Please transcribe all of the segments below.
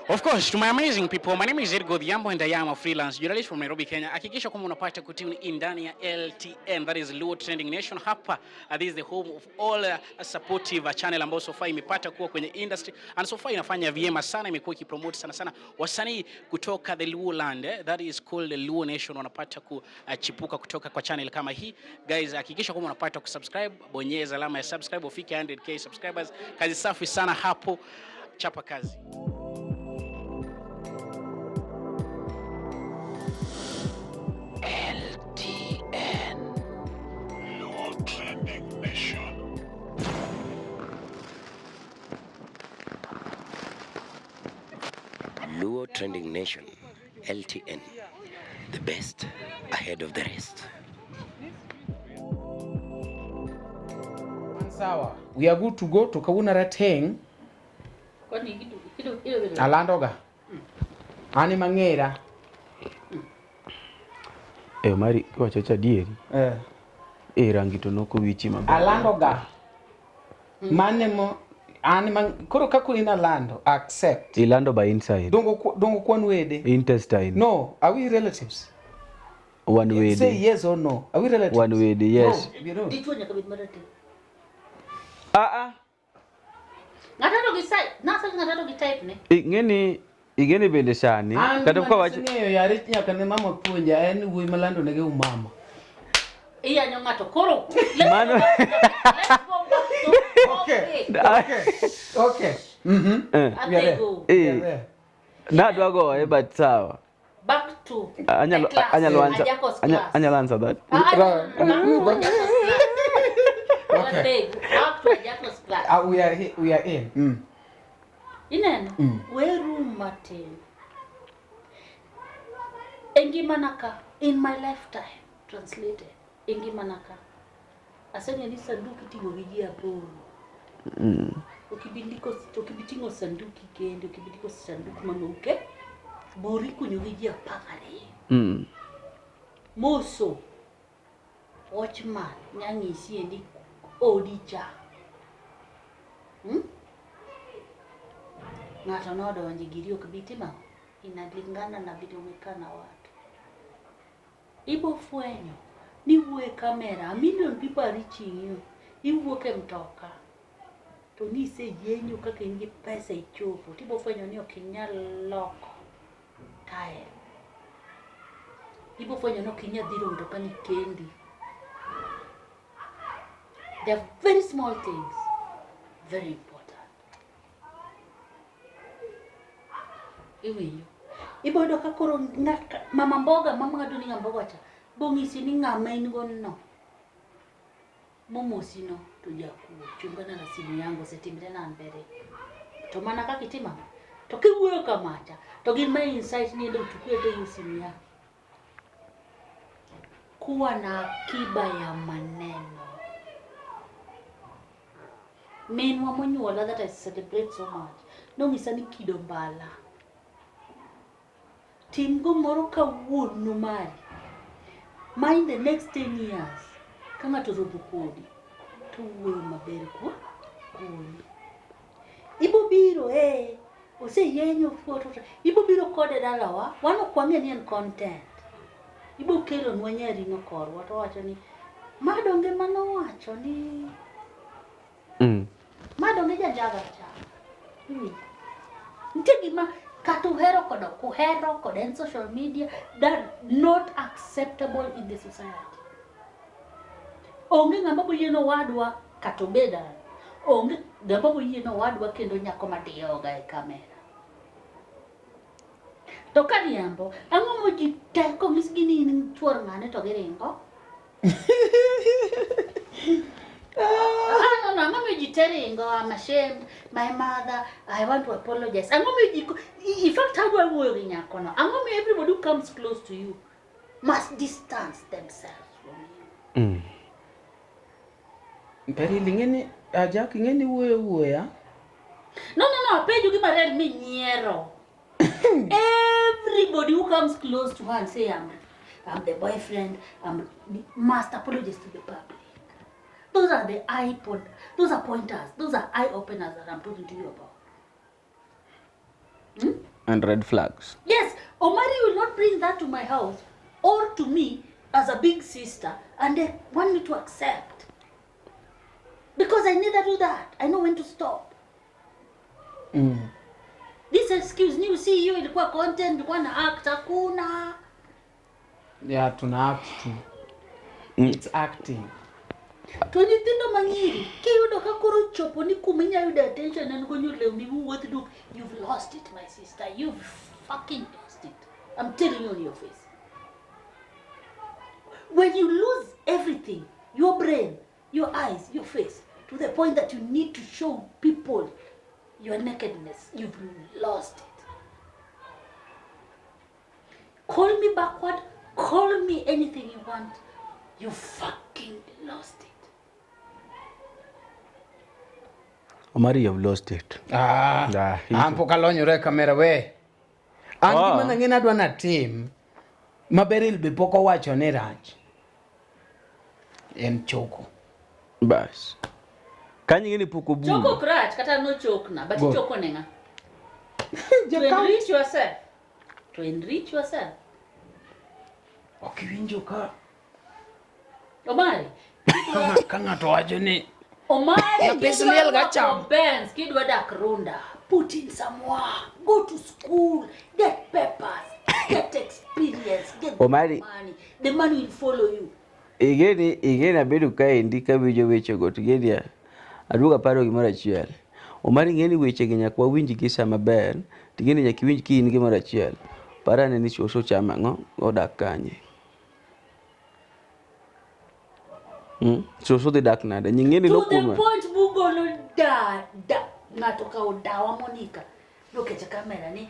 Of course, to my amazing people, my name is Edgo Dhiambo and I am a freelance journalist from Nairobi, Kenya. Hakikisha kwamba unapata kutune in ndani ya LTN, that is Luo Trending Nation. Hapa, this is the home of all supportive channel ambayo so far imepata kuwa kwenye industry and so far inafanya vyema sana, imekuwa ikipromote sana wasanii kutoka the Luo land, that is called the Luo Nation, wanapata kuchipuka kutoka kwa channel kama hii. Guys, hakikisha kwamba unapata kusubscribe, bonyeza alama ya subscribe ufike 100k subscribers. Kazi safi sana hapo, chapa kazi. Luo Trending Nation, LTN, the best ahead of the rest. Sawa, we are good to go to Kauna Rateng. Alandoga. Ani mangera. Mari kwa chacha dieri. Rangi to noko wichi maber. Alandoga. Mane mo ani koro kako ina lando accept. Ilando by inside. Dongo kwan wede. Intestine. No, are we relatives? One wede. Say yes or no. Are we relatives? One wede, yes. No, you don't. Ngatato gisai, nasa ngatato gitype ne. Igeni bende sani. Kata kwa wachi. Ng'eyo yare nyaka ne mama puonja en wuoyi malando nege umama. Iya nyo ngato koro. Mano. Let's go back to Okay. Okay. Na dwago but sawa. Back to anyalo answer that. Okay. Back to Ajako's class. We are in. Inen, weru matin. Engimanaka in my lifetime translated. Engimanaka. Asanya ni sanduki tigo gijia boro. Ukibitingo sanduki kende, ukibitiko sanduki manuke. Bori kunyugijia pagare. Moso. Watchman nyangi siendi odicha. Ng'ato nodonjo girio kibitima inalingana na video umekana watu. Ibo fwenyo ni wuoye kamera, a million people are reaching you. Iwuoke mtoka. To ni se yenyo kaka ingi pesa ichopo. Tibo fwenyo ni okinyal loko. Tae. Ibo fwenyo ni okinyal dhiro mtoka ni kendi. They are very small things. Very important. Iwiyo. Ibodo ka koro mama mboga, mama ngaduni mboga cha. Bongisi ni ngama ingo no. Momo sino tujakuwa. Chungana na simu yangu setimile na mbere. To mana kakitima. To kiwuoyo kamacha. To gin my insight ni ndo tukue to simu ya. Kuwa na akiba ya maneno. Menwa monyuola that I celebrate so much. No misani kido mbala. Timgo moro ka wuonu mari. In the next 10 years, kama tozobu kodi, to wuoyo maber kwa kodi. Ibo biro ose yenyo photo. Ibo biro kode dalawa, wano kwang'e ni en content. Ibo kelo nwanyari no korwa to wacho ni madonge mano wacho ni madonge jajaga cha. Ntigi ma katuhero kodo kuhero kodo in social media that not acceptable in the society. Onge ngamba boyeno wadwa katobeda. Onge ngamba boyeno wadwa kendo nyako madioga e kamera. To kaniambo ang'o moji teko misgini ni chuor ngane to giringo. No, I'm vegetarian. I'm ashamed. My mother, I want to apologize. In fact, how do I work in your corner? Everybody who comes close to you must distance themselves from you. Pero lingeni ajak ngeni wuoyo ya? No. Peju gi marel mi nyiero. Everybody who comes close to her and say I'm the boyfriend, must apologize to the public. Those are the pointers. Those are eye openers that I'm talking to you about. And red flags. Yes, Omari will not bring that to my house or to me as a big sister and they want me to accept. Because I never do that. I know when to stop. This excuse you see you ilikuwa content, ilikuwa na act hakuna. Yeah, tuna act too. It's acting. Tonitindo manyiri, kiyudo kakoro chopo ni kumenya yudo attention and go nyule ni wuoth do. You've lost it, my sister. You've fucking lost it. I'm telling you on your face. When you lose everything, your brain, your eyes, your face, to the point that you need to show people your nakedness, you've lost it. Call me backward, call me anything you want. You fucking lost it. Omari, you've lost it. Ampo kalonyore kamera we. Angi mana ngina dwa na team. Maberil be poko wacho ne rach. En choko. Bas. Kanyi ngini poko bu. Choko crach kata no chokna, but choko nenga. To enrich yourself. To enrich yourself. Okiwinjo ka. Omari. Kanga to wacho ni. Omari, Pesliel ga cham. Benz, kidwa dak runda. Put in some work. Go to school. Get papers. Get experience. Get Omari. money. The money will follow you. Igeni abedo kae ndika winjo weche go tigedia. Aduoga paro gimoro achiel. Omari ngeni weche gi nyakwa winji gi sama ber. Tigeni nyaki winji ki in gimoro achiel. Parane ni choso chama ngo odak kanye. Choso de dak nada. Nyingeni no kuma. To the point bugo no da ngato ka odawa Monica. Look at the camera ni.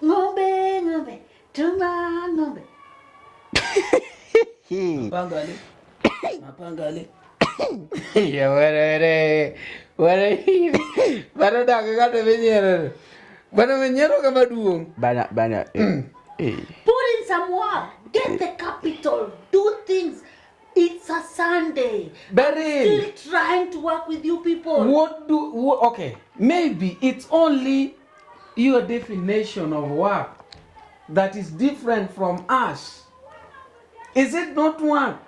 Ngombe. Tuma ngombe. Mapangale. Ya were. Bana daga kata menyero. Bana menyero kama duong. Bana. Put in some work. Get the capital. Do things. It's a Sunday. Beryl. I'm still trying to work with you people. Okay, maybe it's only your definition of work that is different from us. Is it not work?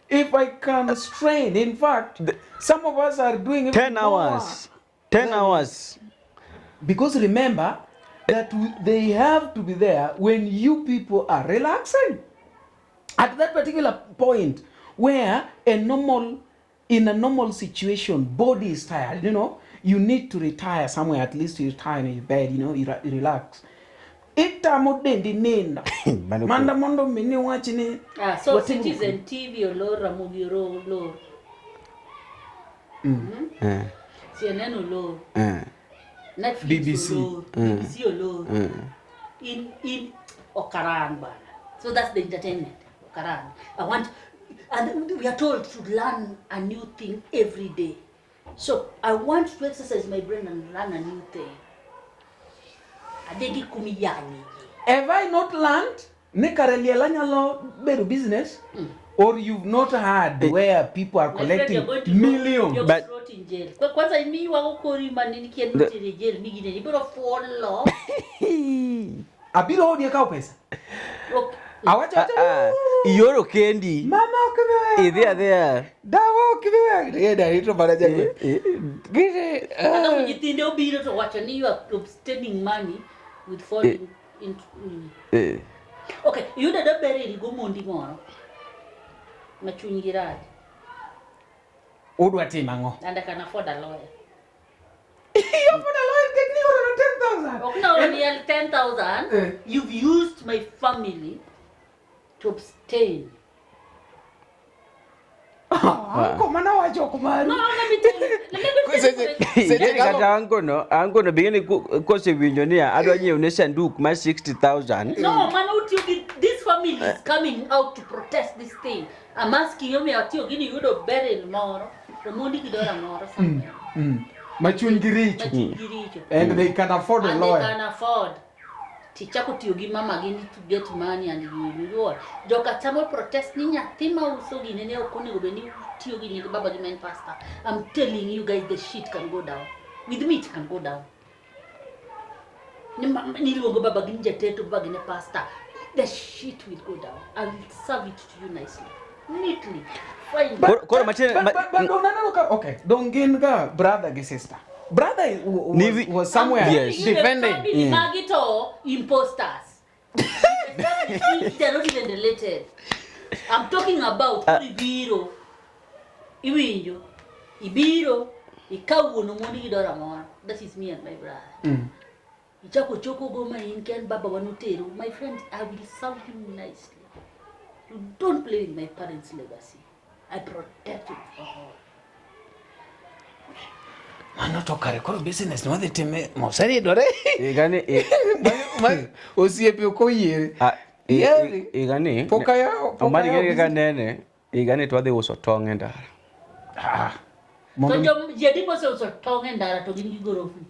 If I can strain, in fact, some of us are doing 10 hours. 10 hours. Because remember that they have to be there when you people are relaxing. At that particular point where in a normal situation, body is tired, you need to retire somewhere, at least you retire in your bed, you relax. Manda mondo mini watching. So Citizen TV or Laura Mugiro Lord. CNN or Lord. Netflix BBC. Lord. BBC or Lord. In Okaran bana. So that's the entertainment. Okaran. And we are told to learn a new thing every day. So I want to exercise my brain and learn a new thing. Adegi kumiyani. Have I not learned? Better business, or you've not heard where people are collecting millions. You're but thrown in jail. Kwanza mimi wako kori manini kienda in jail migine ni bora follow. Abilo hodi ya pesa. Awacha Yoro kendi. Mama ukiwe. There. Dawa ukiwe. Yeda hito baraja kwe. Gire. Ana kujitinde obiro to wacha ni you are spending money with falling into. Okay, you did a very good Monday morning. Machungirad. Udwa timango. And I can afford a lawyer. You afford a lawyer taking you 10,000. Okay, now only 10,000. You've used my family to abstain. Komana wacho kumaru. No, let me tell you. Ango no begini kose winyonia adwa nyewne sanduk ma 60,000. No, man, this family is coming out to protest this thing. I'm asking you, you would bury more. The money kidora more somewhere. Machungiricho. And they can afford a lawyer. They can afford. Tichako tiyogi mama gini to get money and you what? Joka tamo protest ninya tima usogi nene okoni gobeni tiyogi ni baba the main pastor. I'm telling you guys the shit can go down. With me it can go down. Niluongo baba gi jateto baba gi pastor. The shit will go down. I will serve it to you nicely. Neatly. Fine. But okay, don't get brother gi sister. Brother was somewhere defending. Magito imposters. They're not even related. I'm talking about Ibiro. Iwinjo. Ibiro. Ikawu no moni idora mona. That is me and my brother. Ichako choko goma inken baba wanuteru. My friend, I will serve you nicely. You don't play with my parents' legacy. I protect it for all. Mano tokare koro business no teme mosari dore. Igane osiepe okoyere. Igane. Pokaya. Omari gere kanene. Igane twadhi uso tong e ndara. So jadi mose uso tong e ndara to gin gigorofu.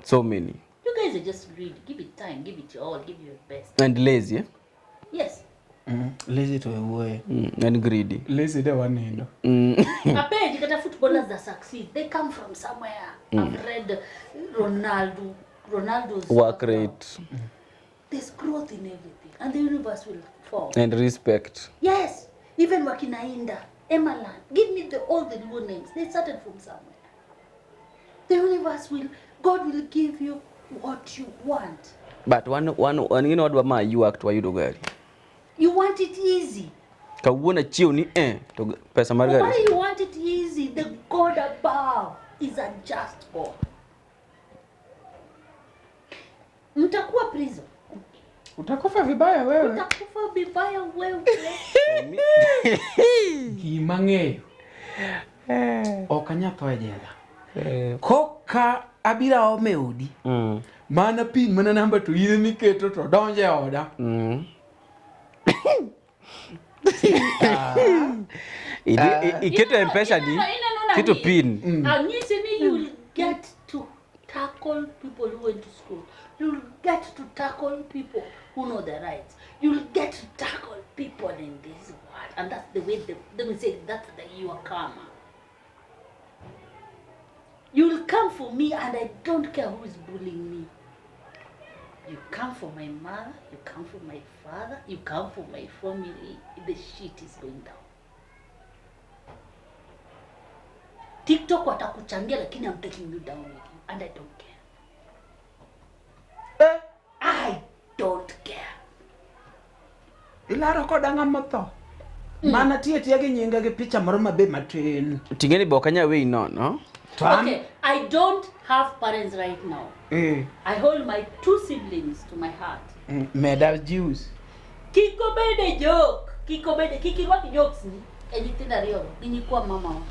So many. You guys are just greedy. Give it time, give it your all, give your best. And lazy, eh? Yes. Lazy to a way. And greedy. Lazy the one endo. I bet you get footballers that succeed. They come from somewhere. I've read Ronaldo's work rate. There's growth in everything, and the universe will fall. And respect. Yes, even Wakina Inda, Emalan, give me all the Luo names. They started from somewhere. The universe God will give you what you want. But one you know what ma you act wa yudo gari. You want it easy. Kawuona chiu ni to pesa mar gari. Why you want it easy? The God above is a just God. Mtakuwa prison. Utakufa vibaya wewe. Utakufa vibaya wewe. Kimangeyo. Okanya to jela. Koka abira omeudi. Mana pin mana namba to yini miketo to donje oda. Ikete mpesa ni kitu pin. And you see me, you will get to tackle people who went to school. You will get to tackle people who know the rights. You will get to tackle people in this world. And that's the way let me say that's your karma. You will come for me and I don't care who is bullying me. You come for my mother, you come for my father, you come for my family. The shit is going down. TikTok watakuchangia lakini I'm taking you down with you and I don't care. I don't care. Ilaro kodanga moto. Mana tie ge nyinga ge picha moro mabe matin. Tingeni bokanya we no? Okay, I don't have parents right now. I hold my 2 siblings to my heart. Meda Jews. Kiko bede joke. Kiki what jokes ni? Anything that real. Inikuwa mama wangu.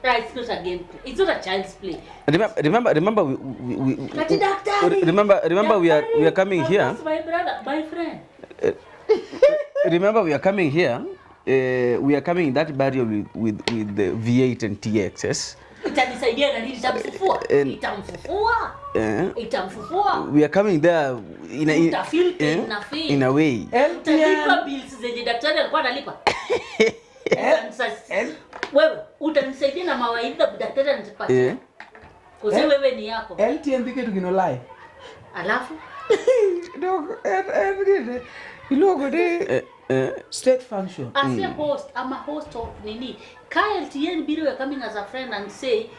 It's not a game play. It's not a child's play. Remember we are coming here. My brother, my friend. Remember we are coming here. We are coming that barrier with the V8 and TXS. Itanisaidia na nini itamfufua? Itamfufua. We are coming there in a way. Utalipa bills zenye daktari alikuwa analipa. Wewe utanisaidia na mawaidha daktari anatupatia. Kwa sababu wewe ni yako. LTM kitu kino live. Alafu Ilogo de state function. As a host, I'm a host of Nini. KLTN Biro are coming as a friend and say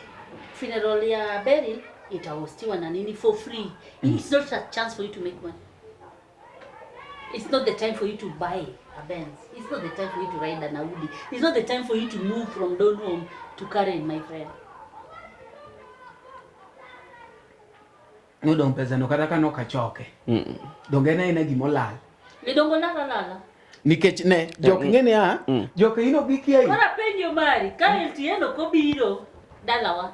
funeral ya burial itahostiwa na Nini for free. It's not a chance for you to make money. It's not the time for you to buy a Benz. It's not the time for you to ride an Audi. It's not the time for you to move from Donholm to Karen, my friend. No don pesa no kataka no kachoke. Dongena ina gimolal. Lidongo lala. Nikech ne jok ngene ha jok ino biki ai. Kora penjo mari KLTN ko biro dalawa.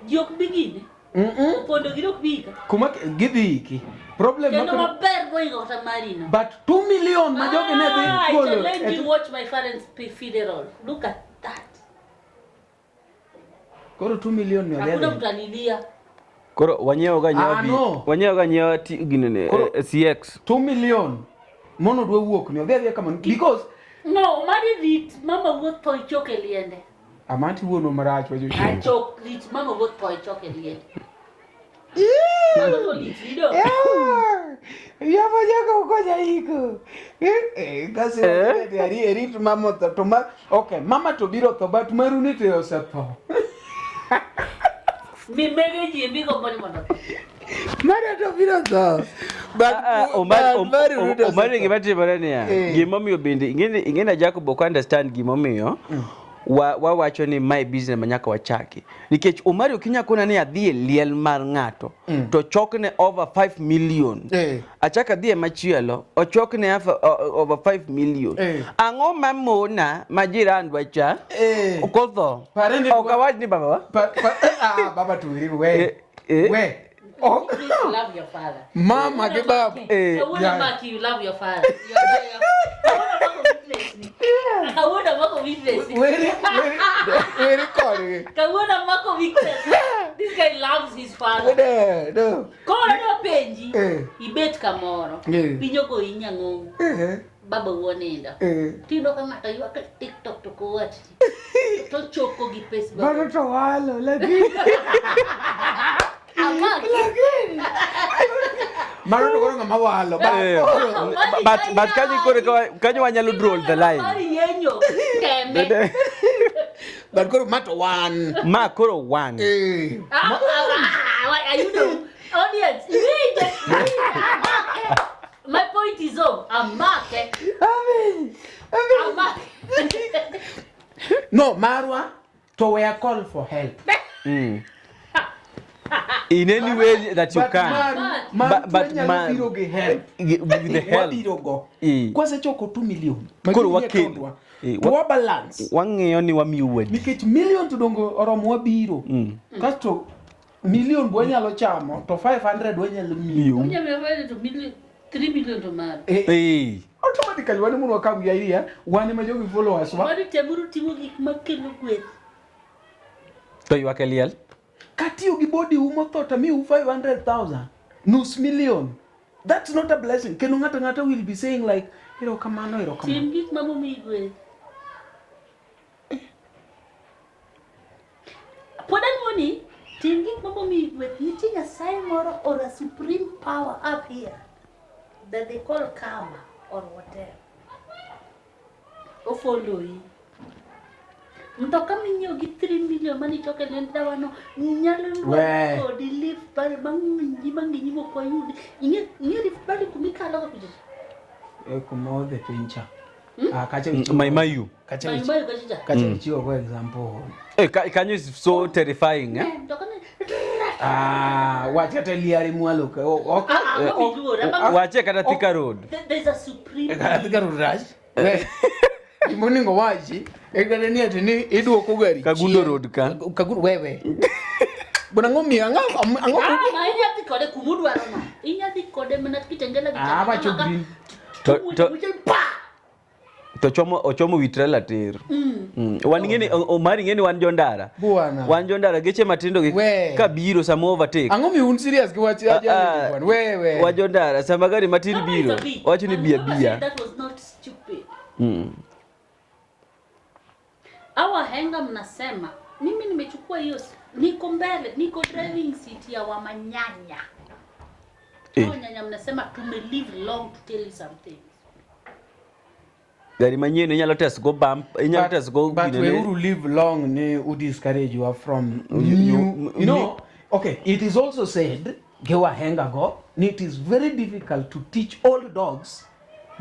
Jok bigine. Opondo giro bika. Kuma gidiki. Problem no maber going out marino. But 2 million ma jok ne dhi kolo. Let me watch my parents pay funeral. Look at that. Koro 2 million ni hakuna mtanilia. Koro wanyeo ga nyabi. Wanyeo ga nyawa ginene CX 2 million. Mono dwe wuok ni odhi kama because no mari rit mama wuok to choke liende. Amati wuono marach wa joshiro. Achok lit mama go toy chok e liet. Mama go lit lido. Yamo jago koja iko. Kasi eri mama to ma okay mama to biro to but maru ni te osetho. Mi mege ji bi ko boni mondo. Mara to biro to. Omari gimatimore niya gimomiyo bende ing'eni Jacob ok understand gimomiyo wawacho ni my business manyaka wachaki nikech Omari okinya kona ni adhi e liel mar ng'ato to chokne over 5 million achaka dhi e machielo ochokne over 5 million ang'o mamona majirandwa cha okotho okawach ni baba baba tu we Oh, you love your father. Mama, give up. I wouldn't back you love your father. I wouldn't back of weakness. Where recording? I wouldn't back of weakness. This guy loves his father. No. Call no Benji. He bet Kamoro. Pinyo ko inyangong. Baba wonenda. Tino kama tayo ka TikTok to ko what? To choko gi Facebook. Baba to walo lagi. Maro to kono mawalo but kanyo wanyalo draw the line but koro mato one what are you doing audience my point is I'm market no Marwa to we a call for help in any way that you can but man with the help kwase choko 2 million koro wakendo wa balance wang'eyo ni wamiwuod nikech million tudongo oromo wabiro kasto million bwanyalo chamo to 500 wanyalo miyo unyame to million 3 million to mar automatically wani muno akamu ya iria wani majogi followers wa wani temuru timo gik makelo gweth to ywake liel Katio gibodi umotota mi 500,000 nus million. That's not a blessing. Kenu ngata will be saying like, hero kamano. Timbit mamo migwe. Podan money, timbit mamo migwe. Meeting a sign or a supreme power up here that they call karma or whatever. O follow you. Mtoka minyo gi 3 million mani choke lenda wano nyalo ko di live bali bangi mo kwa yudi inge live bali kumika loka kuje kumo the pincha kache mayu kache chiwo for example kanyo is so terrifying wacha teliari mwalo wache kata Thika Road there's a supreme Thika Road rush Moningo waji egane ati ni iduoko gari Kagundo Road Kagundo wewe Bona ngomi anga inyati kode kumudu aroma inyati kode menat kitengela bitanga bachobin to ochomo witrela ter wan ngeni Omari ngeni wan jondara wan jondara geche matindo ka biro samo overtake angomi un serious kiwachi aja wewe wan jondara sama gari matin biro wacho ni bia that was not stupid Awa henga mnasema mimi nimechukua hiyo niko mbele niko driving seat ya wamanyanya nyanya mnasema tume live long to tell you something gari manyene nyalo test go bump nyalo test go but we will live long ne u discourage you from you know okay it is also said gewa henga go it is very difficult to teach old dogs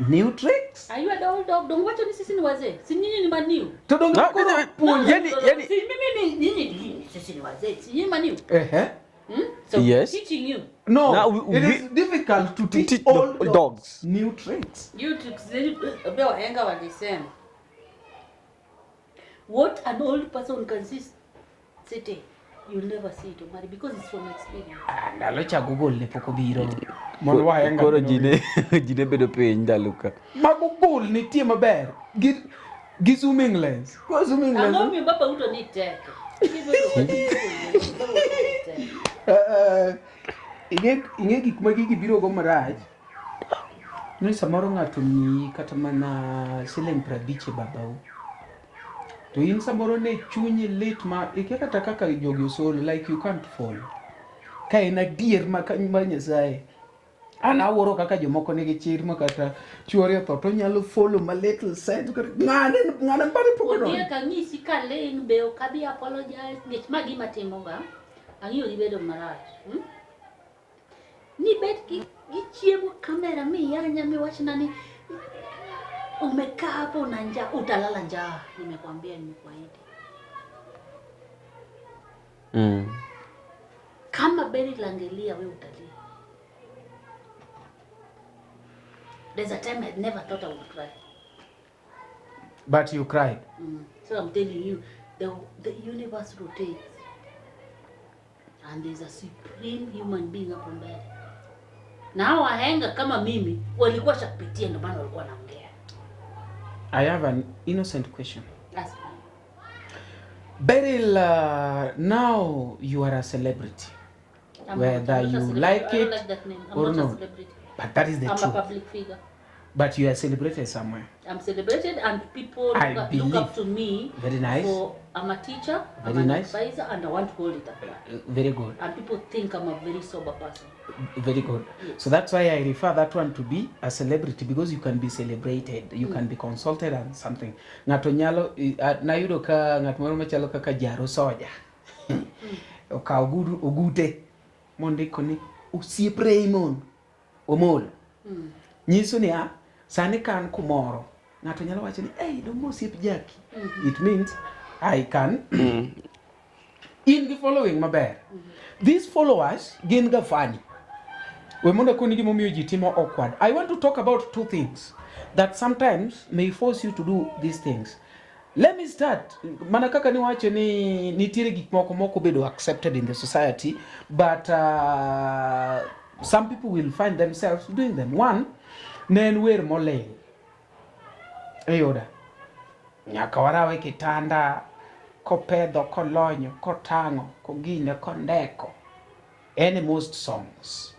new tricks. Are you an old dog? Don't watch any sisi ni wazee. Si nyinyi ni maniu. To don't yani si mimi nyinyi sisi ni wazee. Si nyinyi maniu. So yes. teaching you. No, it is difficult to teach old dogs new tricks. New tricks. Bewa henga walisema. What an old person can see sitting, you'll never see it, Omari, because it's from experience. Ndalocha Google le poko biro. Mondo wa henga. Koro jine bedo piny ndaluka. Ma Google ni tie maber. Gi zooming lens. Ko zooming lens. Angomi baba uto ni teke. Inge gik ma gigi biro go maraj. Ni samoro ng'ato ni kata mana siling 50 babau. to in samoro ne chunyi lit ma ikia kata kaka jogi sol, like you can't fall. Ka en adier ma Nyasaye. An awuoro kaka jomoko nigi chir ma kata chuori otho to nyalo follow ma little sense. Ng'ane pare pokoro. Odia kang'isi ka ling be ok abi apologize nikech ma gima timoga. Ang'iyo gi bedo marach. Ni bet gi chiemo kamera mi yanya mi wachna ni umekaa hapo na njaa, utalala njaa. Nimekwambia nimekuahidi. Kama Beri langelia we utalia. There's a time I never thought I would cry. But you cried. So I'm telling you, the universe rotates. And there's a supreme human being hapo mbele. Na hao wahenga kama mimi walikuwa shapitia ndio maana walikuwa naongea. I have an innocent question. That's fine. Beryl, now you are a celebrity. Whether you like I don't it like that name. I'm or not a not. celebrity. But that is the I'm truth. a public figure. But you are celebrated somewhere. I'm celebrated and people I look up to me. Very nice. For I'm a teacher, Very I'm an nice. advisor, and I want to hold it up. Very good. And people think I'm a very sober person. Very good. Yes. So that's why I refer that one to be a celebrity, because you can be celebrated, you can be consulted and something. Ngato nyalo na yudo ka ngat moro machalo kaka jaro soja. Oka ogute monde koni osiep Raymond Omolo. Nyiso ni sani kan kumoro ngato nyalo wacho ni hey domo osiep Jackie. It means I can in the following maber. These followers gin ga funny. We mondo koni gi momiyo ji timo awkward. I want to talk about two things that sometimes may force you to do these things. Let me start. Mana kaka ni wacho ni nitiere gik moko bedo accepted in the society, but some people will find themselves doing them. One, nen wer moleng. Eyoda. Nyaka warawe kitanda, kopedho, kolonyo, kotango, kogine, kondeko. Any most songs.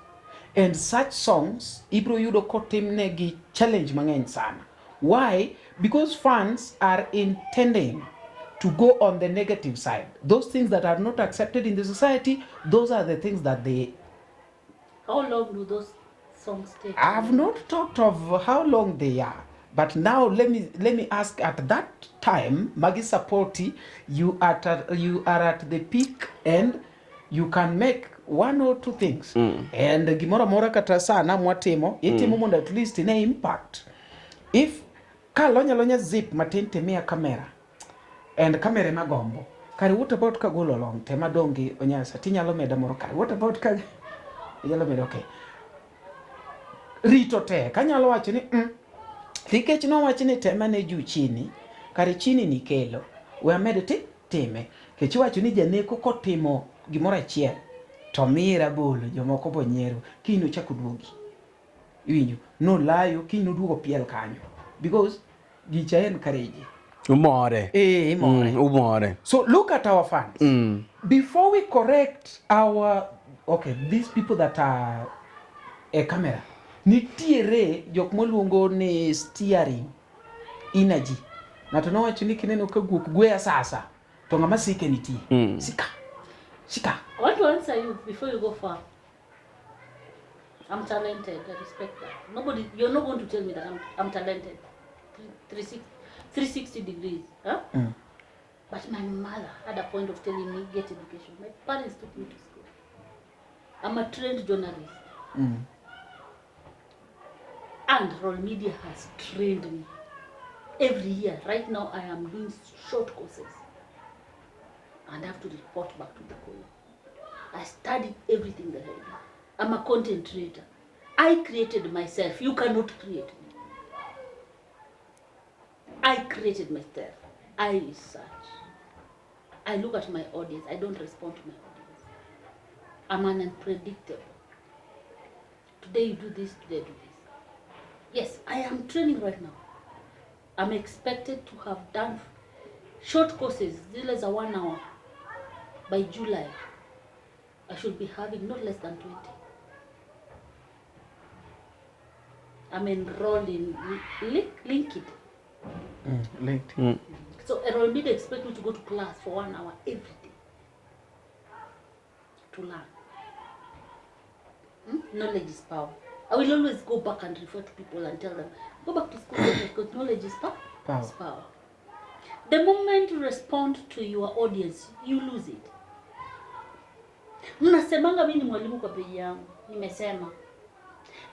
And such songs, ibro yudo kotimnegi challenge mang'eny sana. Why? Because fans are intending to go on the negative side. Those things that are not accepted in the society, those are the things that they... How long do those songs take? I have not talked of how long they are. But now let me ask, at that time, Maggie Sapoti, you are at the peak and you can make one or two things. And gimora mora kata sana mwatimo, itimo mondo at least ine impact. If ka lonya zip matin temia kamera and kamera magombo, kari what about ka golo long tema dongi onyasa tinyalo meda moro kari what about ka yalo meda okay. Rito te kanyalo wacho ni tikech no wacho ni tema ne juu chini kari chini ni kelo we amed time kech wacho ni janeko kotimo gimoro achiel to mira bolo jomoko bo nyiero kino chako duogi iwinjo no layo kino duogo piel kanyo because gicha en courage Umore. Umore. So look at our fans. Before we correct our these people that are a camera, nitiere jok moluongo ni steering energy. Na to wacho ni kineno ka guok gwe sasa to ngama sike nitie. Sika. I want to answer you before you go far. I'm talented. I respect that. You're not going to tell me that I'm talented. 360 degrees. Huh? But my mother had a point of telling me, get education. My parents took me to school. I'm a trained journalist. And Roll Media has trained me. Every year, right now, I am doing short courses. And I have to report back to the college. I studied everything that I do. I'm a content creator. I created myself. You cannot create me. I created myself. I research. I look at my audience. I don't respond to my audience. I'm an unpredictable. Today you do this, today you do this. Yes, I am training right now. I'm expected to have done short courses, zile za 1 hour. By July, I should be having not less than 20. I'm enrolled in LinkedIn. LinkedIn. So Royal Media expect you to go to class for 1 hour every day to learn. Knowledge is power. I will always go back and refer to people and tell them, go back to school because knowledge is power. Is power. The moment you respond to your audience, you lose it. Mnasemanga mimi ni mwalimu kwa page yangu. Nimesema.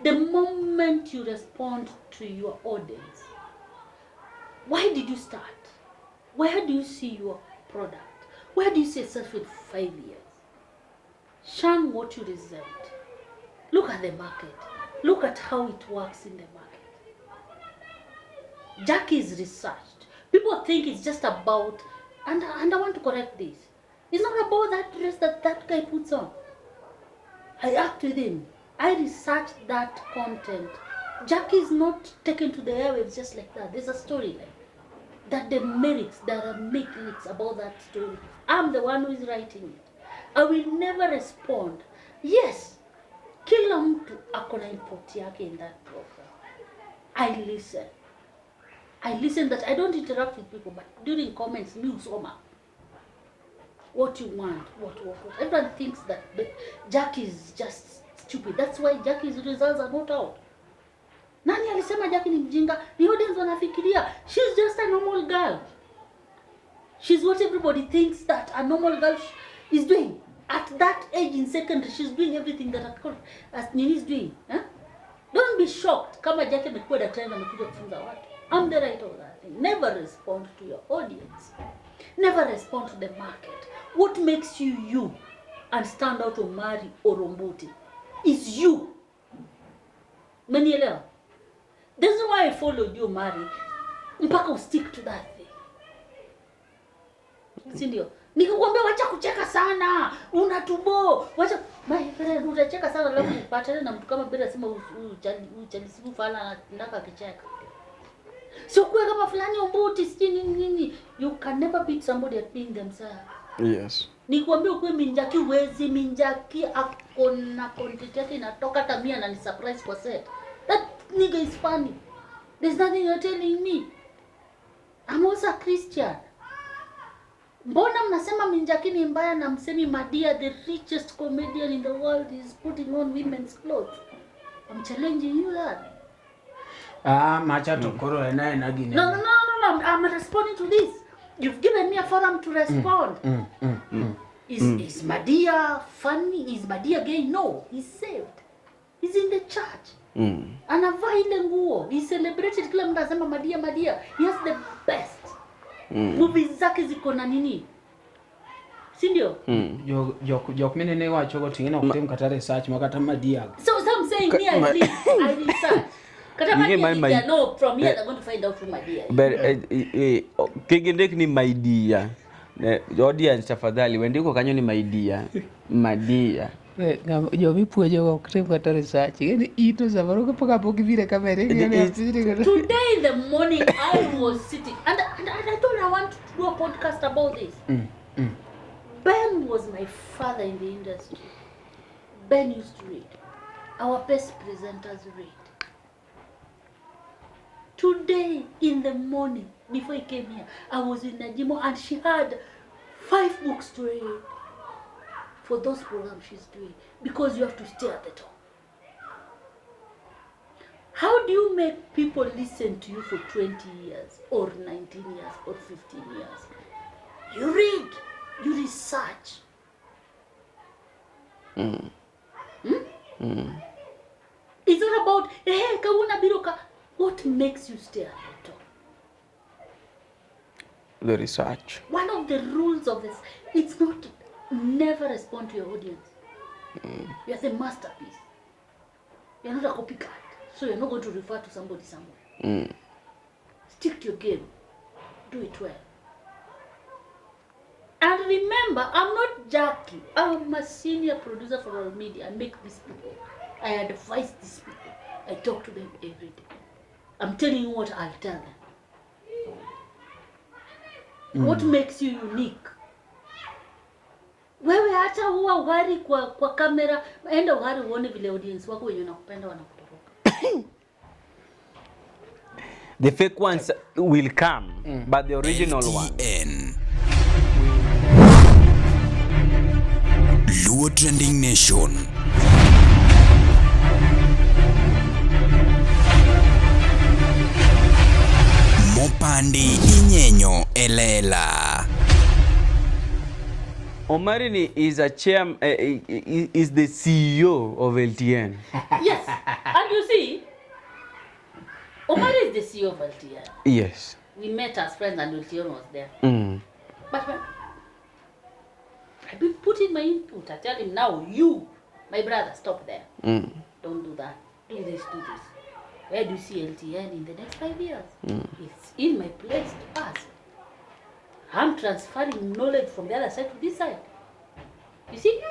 The moment you respond to your audience, why did you start? Where do you see your product? Where do you see yourself in 5 years? Shun what you resent. Look at the market. Look at how it works in the market. Jackie is researched. People think it's just about, and I want to correct this. It's not about that dress that guy puts on. I act with him. I researched that content. Jackie is not taken to the airwaves just like that. There's a storyline. That the merits, there are mechanics about that story. I'm the one who is writing it. I will never respond. Yes, kila mtu akona import yake in that program. I listen. I listen that I don't interact with people, but during comments, me usoma. What you want, what. Everyone thinks that Jackie is just stupid. That's why Jackie's results are not out. Nani alisema Jackie ni mjinga? The audience wanafikiria she's just a normal girl. She's what everybody thinks that a normal girl is doing. At that age in secondary, she's doing everything that as Nini is doing. Huh? Don't be shocked kama Jackie amekuwa daktari na amekuja kufunza watu. I'm the right of that thing. Never respond to your audience. Never respond to the market. What makes you you and stand out to marry or Ombuti is you. Manielewa? That's why I followed you, Mari. Mpaka stick to that thing. Si ndio? Nikukwambia wacha kucheka sana. Unatubo. Wacha my friend utacheka sana alafu upatane na mtu kama bila sema uchalisibu fala ndaka akicheka. So kwa kama fulani Ombuti sijui nini. You can never beat somebody at being themselves. Yes. Nikwambia ukwe Minjaki wezi Minjaki akona content yake inatoka tamia na ni surprise kwa set. That nigga is funny. There's nothing you're telling me. I'm also a Christian. Mbona mnasema Minjaki ni mbaya na msemi Madia, the richest comedian in the world, is putting on women's clothes? I'm challenging you that. Macha tokoro naye nagini. No. I'm responding to this. You've given me a forum to respond. Is Madia funny? Is Madia gay? No, he's saved. He's in the church. Anavaa ile nguo. He celebrated kila mtu anasema Madia. He has the best. Movies zake ziko na nini? Si ndio? Jok menene wacho gotingina kutem kata research makata Madia. So I'm saying me I research. Kata Madia no from here they're going to find out who Madia is. But kigindek ni Madia. Audience tafadhali wendiko kanyo ni Madia. Jo mipuonjo go kutem kata research. Ngeni ito samaro kapaka pokivire kamera ngeni. Today in the morning I was sitting and I told I want to do a podcast about this. Ben was my father in the industry. Ben used to read. Our best presenters read. Today in the morning, before he came here, I was in Najimo and she had 5 books to read for those programs she's doing because you have to stay at the top. How do you make people listen to you for 20 years or 19 years or 15 years? You read, you research. It's not about, hey, Kawuna Biroka. What makes you stay at the top? The research. One of the rules of this, it's not never respond to your audience. You're the masterpiece. You're not a copycat. So you're not going to refer to somebody somewhere. Stick to your game. Do it well. And remember, I'm not Jackie. I'm a senior producer for Royal Media. I make these people. I advise these people. I talk to them every day. I'm telling you what I'll tell them. What makes you unique? Wewe hata huwa ugari kwa kamera, enda ugari uone vile audience wako wenye wanakupenda wanakutoroka. The fake ones will come, but the original one. LTN. Luo Trending Nation. Mopandi Inyenyo Elela. Omarini is is the CEO of LTN. Yes, and you see, Omar is the CEO of LTN. Yes. We met as friends and LTN was there. But when I've been putting my input, I tell him now, you, my brother, stop there. Don't do that. Do this, do this. Where do you see LTN in the next 5 years? It's in my place to ask. I'm transferring knowledge from the other side to this side. You see?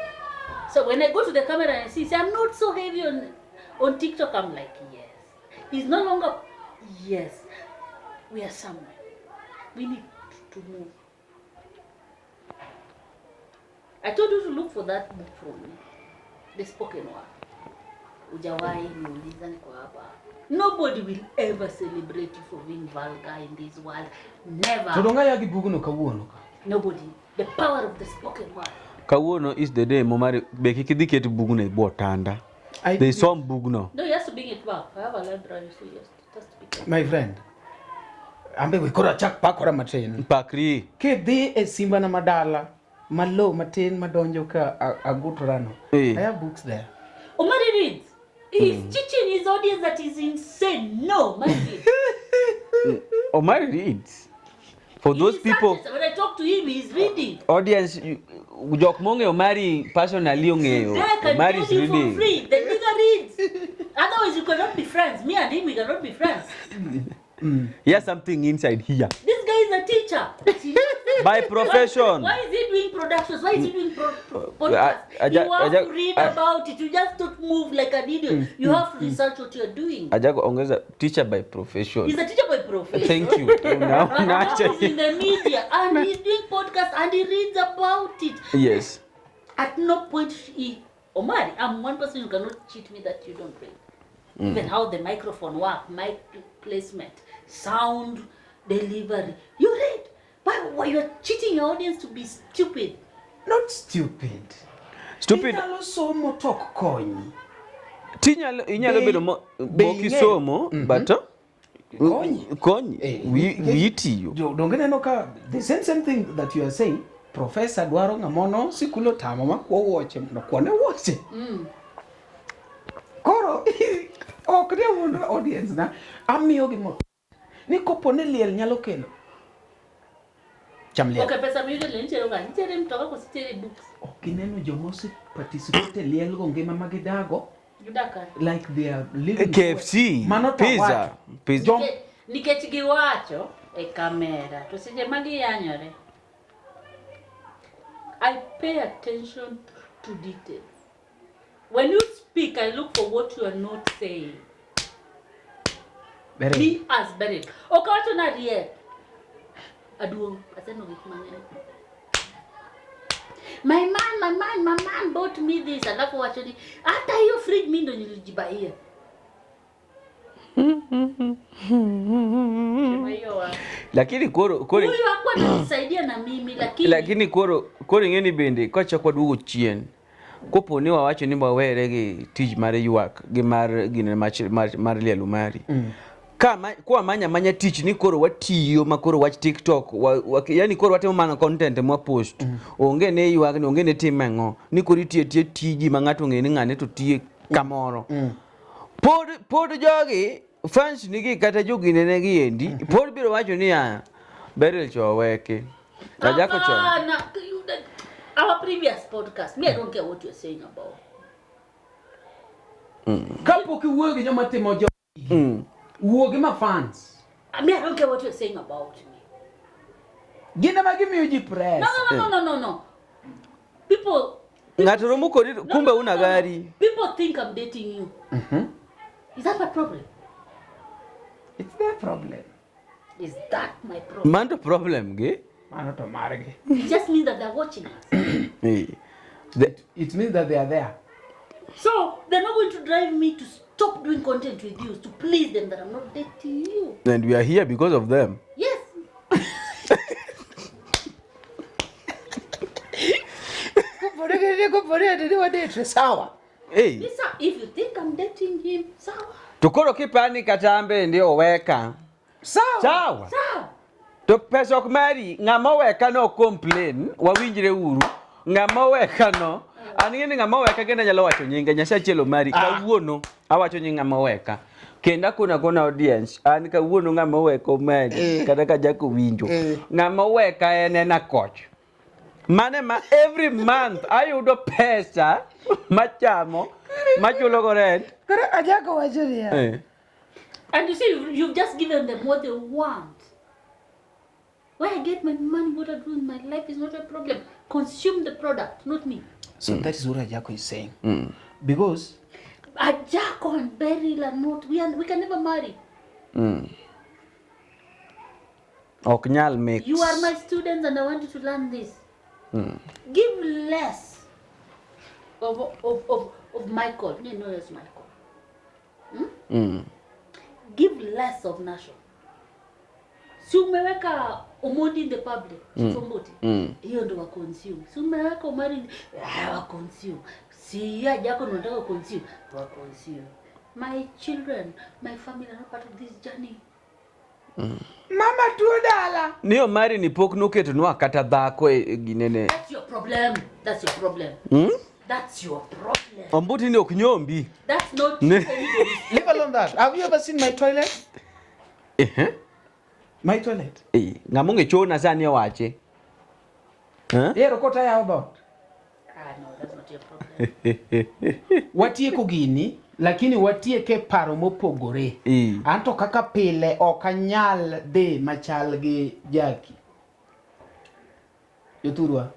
So when I go to the camera and I see, I'm not so heavy on TikTok, I'm like, yes. He's no longer, yes. We are somewhere. We need to move. I told you to look for that book from me. The spoken word. Ujawai niuliza niko hapa. Nobody will ever celebrate you for being vulgar in this world. Never. Tudonga yagi buguno kawuono. Nobody. The power of the spoken word. Kawuono is the day Momari beki kidiketi buguno ibotanda. They saw buguno. No, he has to bring it back. I have a library, so yes, it has to be. My friend. Ambe wikora chak pakora matin. Pakri. Ke di e simba na madala. Malo matin madonjo ka agutorano. Hey. I have books there. Omari reads. He's teaching his audience that is insane. No, my reads. Omari reads. For those people, when I talk to him, he's reading. audience, Jok Monge Omari personally Omari is reading. For free. The nigga reads. Otherwise, you cannot be friends. Me and him, we cannot be friends. He has something inside here. This guy is a teacher. By profession. Why is he doing productions? Why is he doing podcasts? You have to read about it. You just don't move like an idiot. You have to research what you're doing. Ajago Ongeza, teacher by profession. He's a teacher by profession. Thank you. Now he's in the media and he's doing podcasts and he reads about it. Yes. At no point Omari, I'm one person you cannot cheat me that you don't read. Even how the microphone works, mic placement, sound, delivery. You read. Why you're cheating your audience to be stupid? Not stupid. Stupid. Inyalo somo tok konyi. Inyalo bedo boki somo, but konyi. We tiyo. Dongene no ka the same thing that you are saying. Professor dwaro ngamono sikulo tamo makwo woche no kone woche. Koro ok ne wundo audience na amiyo gimo. Ni kopone liel nyalo kelo. Okay, pesa miyudo le nitiere ga nitiere mtoka ko nitiere books. Okineno jomosi participate liel go ngima magidago. Gidaka. Like they are living KFC, pizza. Nikech giwacho e kamera to seche magi yanyore. I pay attention to details. When you speak, I look for what you are not saying. Me as buried. Okawacho na rie. Aduong, aseno gik mang'eny. My man bought me this. Alafu wacho ni, hata hiyo fridge mimi ndo nilijibaia. Lakini koro huyu hakuwa ananisaidia na mimi lakini koro ngeni bende kocha kwa dugo chien. Kopo ni wawacho ni bawere gi tij mar yuak gi mar gine mar lielo mari. Kama kwa manya teach ni koro watiyo makoro watch TikTok yani koro watemo mana content mwa post onge ne yuak ni onge ne timengo ni koro tie tiji mangato ngeni ngane to tie kamoro pod jogi fans nigi kata jogine ne giendi pod biro wacho ni ya berel choweke rajako cho our previous podcast me I don't care what you're saying about kapo ki wuogi joma timo jogi wuogi ma fans me I don't care what you're saying about me gina ma gimiyo ji press no people ngato romo kodi kumbe una gari people think I'm dating you is that my problem? It's their problem. Is that my problem? Manto problem ge mano to marge it just means that they're watching us. It means that they are there. So they're not going to drive me to stop doing content with you to please them that I'm not dating you. And we are here because of them. Yes. Sawa. Hey. Lisa, if you think I'm dating him, sawa. Tukoro kipani katambe ndio weka. Sawa. Sawa. Sawa. To pesa ok mari ng'ama weka no complain wawinjre uru. Ng'ama weka no. Aningeni ng'ama weka genda nyalo wacho nyinga nyasachielo mari kawuono awacho nyinga ng'ama weka. Kenda kuna audience an kawuono ng'ama weka mari kata ka jako winjo. Ng'ama weka en koch. Mane ma every month ayudo pesa machamo machulo go rent. Kara ajako wacho ya. And you see, you've just given them what they want. Where I get my money, what I do in my life is not a problem. Consume the product, not me. So that is what Ajako is saying. Because Ajako and Beryl are not, we can never marry. Oknyal mix. You are my students and I want you to learn this. Give less of Michael. No, it's Michael. Give less of Nation. Si umeweka Omondi in the public, Somboti, hiyo ndo wa consume. Si umeweka Omari wa consume. Si Ajako unataka consume, wa consume. My children, my family are not part of this journey. mama tuodala. Niyo mari ni pok noketo nwa kata dhako ginene. That's your problem. That's your problem. That's your problem. Ombuti ni oknyombi. That's not anybody's. Leave alone that. Have you ever seen my toilet? My toilet. Ngamunge chona sani wache. Ero kota ya about. No, that's not your problem. Watie kogini lakini watie ke paro mopogore. Anto kaka pile okanyal de machal gi Jaki. Yoturwa.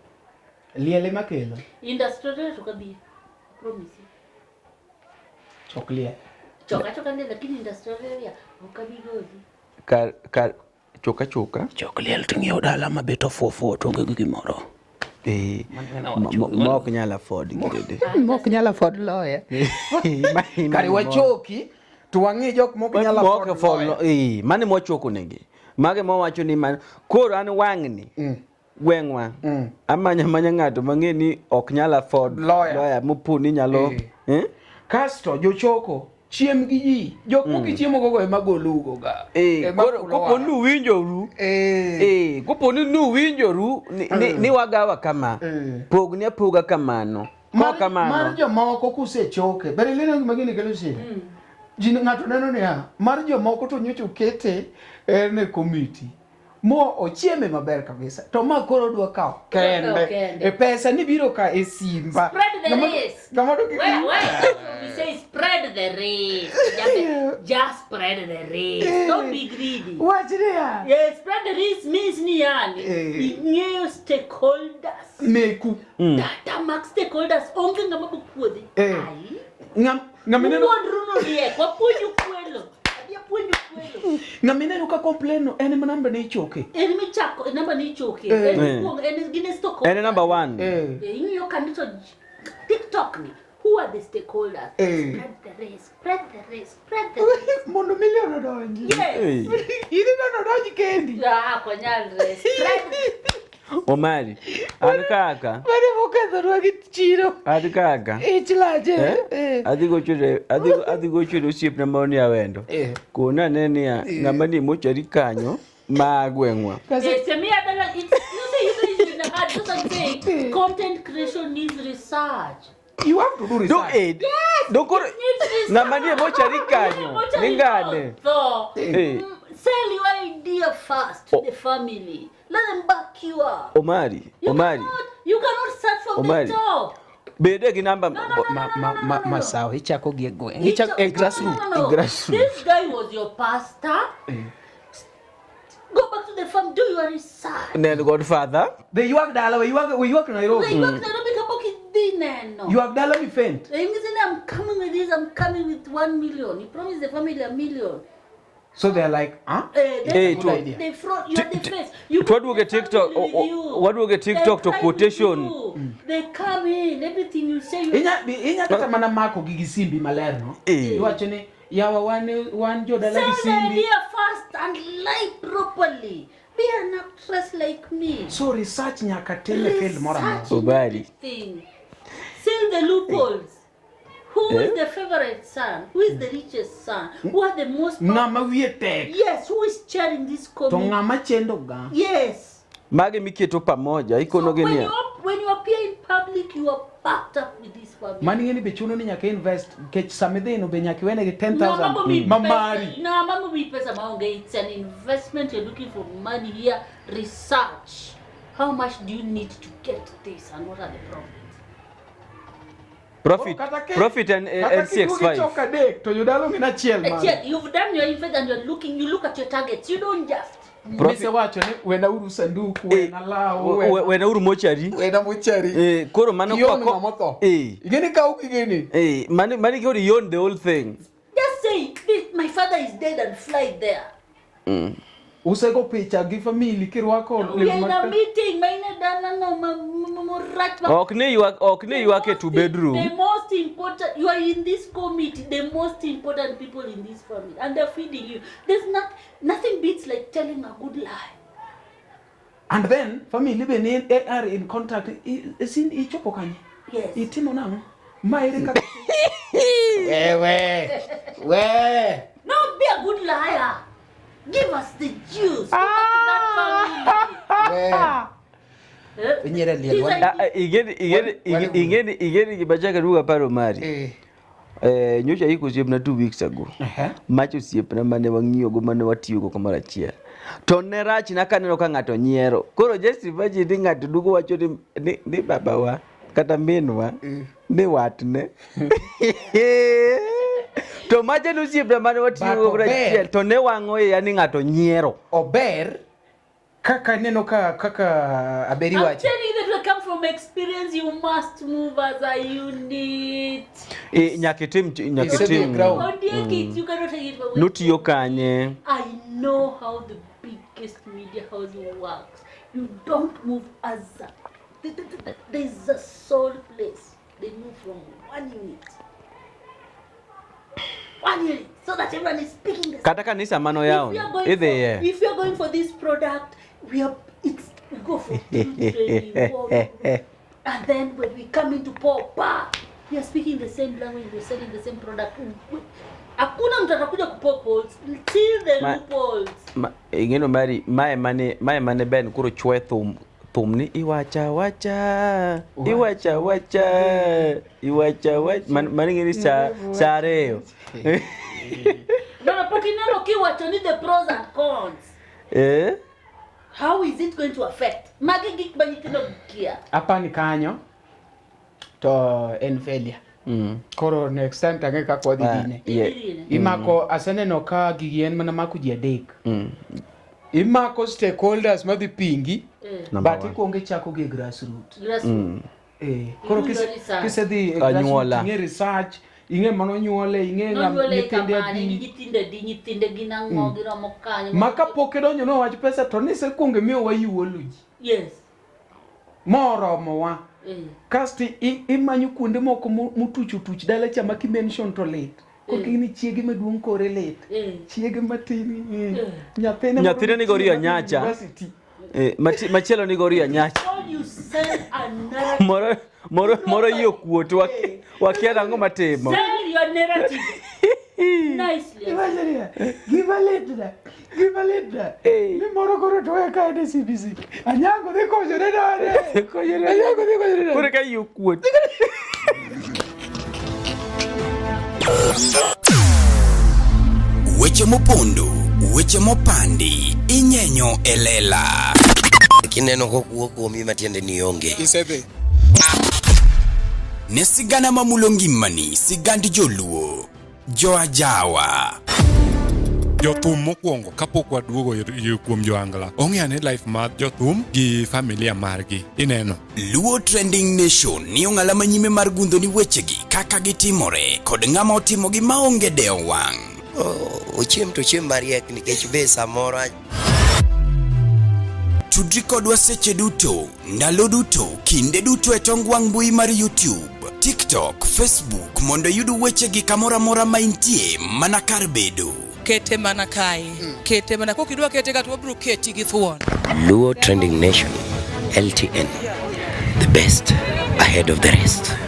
Liele makelo. Industrial tukabi. Promise. Choklie. Choka ndio lakini industrial area ukabi gozi. Kar choka. Choklie tingio dala mabeto fofo tonge gimoro. Mok nyala afford gide. Mok nyala afford lawyer. Kari wachoki tuwangi jok mok nyala afford. Mane mochoko negi. Mage mo wacho ni man koro an wangni. Gwengwa. Amanya ng'ato mang'eni ok nyala afford lawyer mopuni nyalo. Kasto jochoko chiem gi ji jok moki chiemo gogo ema golugo ga koponu winjoru koponu nu winjoru ni wagawa kama pogni apoga kamano mar jomoko kusechoke bere lene magini kelo sie ji ng'ato neno niya mar jomoko to nyocho kete ne committee mo ochieme maber kabisa to ma koro dwa kawo kende pesa ni biro ka e simba Spread the risk. We say spread the risk. Just spread the risk. Don't be greedy. What ya? Yes, spread the risk means ni yani. New stakeholders. Meku. Data max stakeholders onge ngama bukwodi. Ngamineno Runo die kwa punyu kwelo. Ngamine nuka complain ene namba ni choke. Ene mi chako namba ni choke. Ene gine stock. Ene number 1. You can do TikTok ni. Who are the stakeholders? Spread the risk. Mondo million odonji. Yes. Ili no odonji kendi. Ya kwa nyalre. Omari. Adikaka. Mane mokadho rwagi chiro. Adikaka. Ichilaje. Adigo chudo siep na maoni ya wendo. Kona nene ya ngamani mochari kanyo magwengwa. Content creation needs research. You have to do research. Do it. Yes. Dokoro. Ngamani mochari kanyo. Ningane. Sell your idea first to the family. Let them back you up. Omari. You cannot start from the top. Bede gi namba Masawa ichako gi gwen. Ichako grassroots. This guy was your pastor. Go back to the farm, do your research. Then Godfather. The you work Nairobi. You work Nairobi kapoki dineno. You work Nairobi faint. I'm coming with this. I'm coming with 1 million. You promised the family 1 million. So they're like, huh? They good idea. They fraud you the face. You What do we get TikTok? What do we get TikTok to quotation? They come in, everything you say. Inya kata mana mako gigisimbi maler no. Iwacho ni yawa wan jodala Sell the gisimbi. idea fast and lie properly. Be an actress like me. So research nyaka teme field mora mora. Obari. Seal the loopholes. Who is the favorite son? Who is the richest son? Who are the most Ngama wiye tek. Yes, who is chairing this To committee? ngama chendo ga. Yes. Mage miketo pamoja ikono So genia. when you appear in public, you are backed up with this family. Mani ngeni be chuno ni nyaka invest kech samede no be nyaka wene gi No, mambo 10,000 mamari. No, mambo mi pesa maonge. It's an investment. You're looking for money here. Research. How much do you need to get this, and what are the profits? Profit and CX5. Choka dek to yudalo ngina chiel man. You've done your investment and you're looking. You look at your targets. You don't just. Mise wacho ni wena uru sanduku wena lao Wena uru mochari. wena mochari. Koro mano kwa moto. Igeni ka ukigeni. Mani koro you own the whole thing. Just say, my father is dead and fly there. Usego picha gi family kirwako We are in a meeting. Okne you are two bedroom. The most important, you are in this committee, the most important people in this family, and they're feeding you. There's nothing beats like telling a good lie. And then family be are in contact sin ichopo kanye. Yes. Itimo nango. Maire ka. We. No, be a good liar. Give us the juice. Go back to that family. Nyere liel. Igeni kibacha kaduga paro mari. Nyocha iko siep na 2 weeks ago. Macho siep na mane wang'iyo go mane watiyo go kamara chiel. To ne rach na kaneno ka ng'ato nyiero. Koro just imagine ni ng'ato dugo wacho ni baba wa kata minwa ni watne. To macho no siep na mane watiyo go kamara chiel to ne wang'oe yani ng'ato nyiero. Ober kaka neno kaka aberi I'm wacho. telling you that we come from experience. You must move as a unit. Nyaketim. You cannot take it away. Nutiyo kanye. I know how the biggest media house works. You don't move as a... There's a sole place. They move from one unit. So that everyone is speaking the same. Kata kanisa mano yao. If you're going for this product, we go for training. And then when we come into pop, we are speaking the same language, we're selling the same product. Hakuna mtu atakuja kupop holes till the loopholes. Ingeno mari mae mane ben kuro chwe thumni iwacha mani ngini sareo. Bana pokineno kiwacho ni the pros and cons. How is it going to affect? Magi gik banyitino kia. Hapa ni kanyo to en failure. Koro next time tange ka kwa dine. Imako aseneno ka gigien mana makuji adek. Imako stakeholders madhi pingi. But ikuonge chako gi grassroots. Koro kise di grassroots inge research, inge mano nyuole, inge nyithinde ginang'o giromo kanyo. Maka poke donyo no wach pesa to nise kuonge miyo wayuoluji. Yes. Moromo wa. Kasti imanyo kuonde moko mutuch dala chama ki mention to late. Kokini chiege maduong kore late. Chiege matini. Nyathine ni goria nyacha. Machielo ni goria nyacha. Moro yo kuot wakiana ngo matemo. Sell your narrative. Nicely. Give a letter. Ni moro koro to ka ede CBC. Anyango de ko jore dare. Kore ka yo kuot. Weche mopondo, weche mopandi, inyenyo elela. Kineno kokuo kuomi matiende ni onge. Isebe. Ne sigana mamulo ngimani, sigandi joluo, joajawa. Jothum mokwongo kapok waduogo kuom joangla. Ong'e life mar jothum gi familia margi. Ineno. Luo Trending Nation ni ong'ala manyime mar gundo ni wechegi kaka gitimore kod ng'ama otimo gi maonge deo wang'. ochiem to chiem mariek nikech be samoro. Tudri kodwa seche duto, ndalo duto, kinde duto e tong wang mbui mar YouTube, TikTok, Facebook mondo yud weche gi kamora mora ma intie mana kar bedo. Kete mana kai, kete mana kokidwa kete gato wabro keti gi thuon. Luo Trending Nation, LTN, the best ahead of the rest.